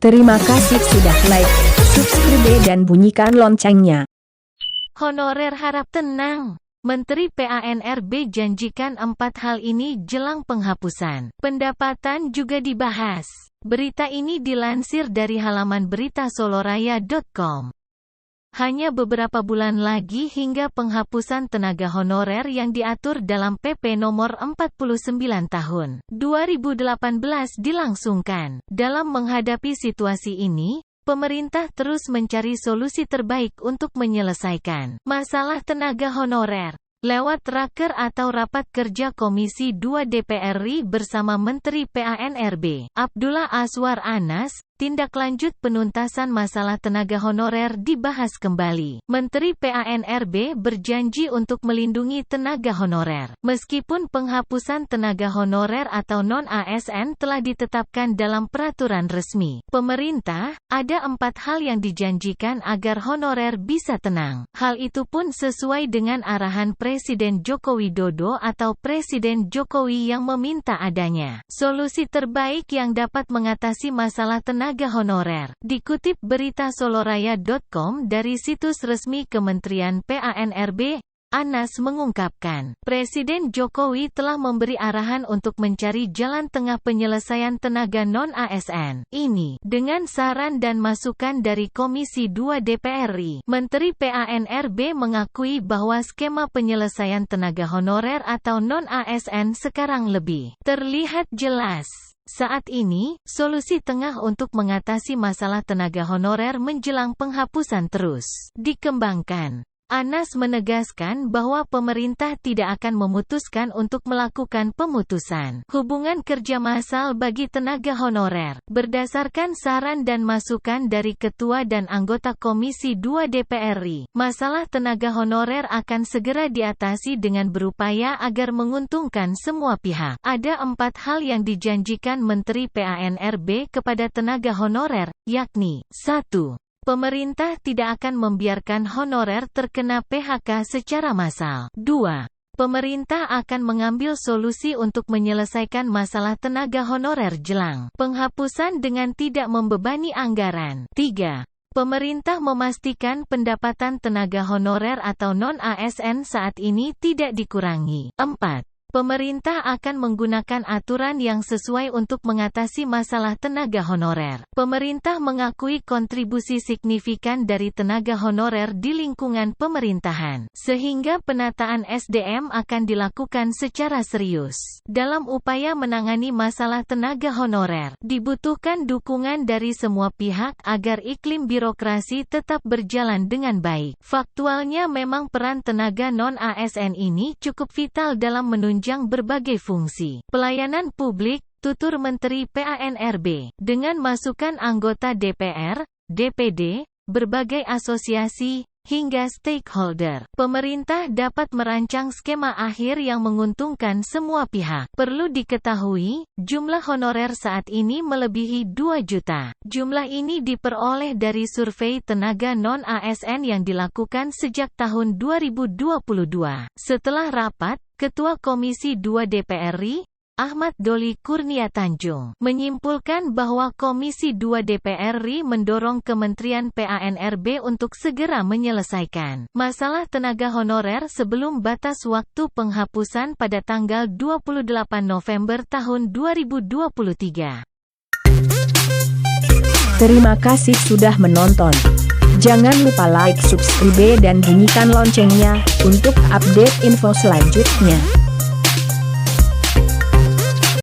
Terima kasih sudah like, subscribe dan bunyikan loncengnya. Honorer harap tenang. Menteri PANRB janjikan 4 hal ini jelang penghapusan. Pendapatan juga dibahas. Berita ini dilansir dari halaman berita soloraya.com. Hanya beberapa bulan lagi hingga penghapusan tenaga honorer yang diatur dalam PP nomor 49 tahun 2018 dilangsungkan. Dalam menghadapi situasi ini, pemerintah terus mencari solusi terbaik untuk menyelesaikan masalah tenaga honorer. Lewat raker atau rapat kerja Komisi 2 DPR RI bersama Menteri PANRB, Abdullah Azwar Anas, tindak lanjut penuntasan masalah tenaga honorer dibahas kembali. Menteri PANRB berjanji untuk melindungi tenaga honorer. Meskipun penghapusan tenaga honorer atau non-ASN telah ditetapkan dalam peraturan resmi pemerintah, ada 4 hal yang dijanjikan agar honorer bisa tenang. Hal itu pun sesuai dengan arahan Presiden Joko Widodo atau Presiden Jokowi yang meminta adanya solusi terbaik yang dapat mengatasi masalah tenaga honorer. Dikutip berita soloraya.com dari situs resmi Kementerian PANRB, Anas mengungkapkan, Presiden Jokowi telah memberi arahan untuk mencari jalan tengah penyelesaian tenaga non-ASN ini dengan saran dan masukan dari Komisi 2 DPR RI. Menteri PANRB mengakui bahwa skema penyelesaian tenaga honorer atau non-ASN sekarang lebih terlihat jelas. Saat ini, solusi tengah untuk mengatasi masalah tenaga honorer menjelang penghapusan terus dikembangkan. Anas menegaskan bahwa pemerintah tidak akan memutuskan untuk melakukan pemutusan hubungan kerja massal bagi tenaga honorer. Berdasarkan saran dan masukan dari Ketua dan anggota Komisi 2 DPR RI, masalah tenaga honorer akan segera diatasi dengan berupaya agar menguntungkan semua pihak. Ada 4 hal yang dijanjikan Menteri PANRB kepada tenaga honorer, yakni 1. Pemerintah tidak akan membiarkan honorer terkena PHK secara massal. 2. Pemerintah akan mengambil solusi untuk menyelesaikan masalah tenaga honorer jelang penghapusan dengan tidak membebani anggaran. 3. Pemerintah memastikan pendapatan tenaga honorer atau non-ASN saat ini tidak dikurangi. 4. Pemerintah akan menggunakan aturan yang sesuai untuk mengatasi masalah tenaga honorer. Pemerintah mengakui kontribusi signifikan dari tenaga honorer di lingkungan pemerintahan, sehingga penataan SDM akan dilakukan secara serius. Dalam upaya menangani masalah tenaga honorer, dibutuhkan dukungan dari semua pihak agar iklim birokrasi tetap berjalan dengan baik. Faktualnya memang peran tenaga non-ASN ini cukup vital dalam menunjang berbagai fungsi pelayanan publik, tutur Menteri PANRB. Dengan masukan anggota DPR, DPD, berbagai asosiasi, hingga stakeholder, pemerintah dapat merancang skema akhir yang menguntungkan semua pihak. Perlu diketahui, jumlah honorer saat ini melebihi 2 juta. Jumlah ini diperoleh dari survei tenaga non-ASN yang dilakukan sejak tahun 2022. Setelah rapat, Ketua Komisi 2 DPR RI, Ahmad Doli Kurnia Tanjung, menyimpulkan bahwa Komisi 2 DPR RI mendorong Kementerian PANRB untuk segera menyelesaikan masalah tenaga honorer sebelum batas waktu penghapusan pada tanggal 28 November tahun 2023. Terima kasih sudah menonton. Jangan lupa like, subscribe dan bunyikan loncengnya untuk update info selanjutnya.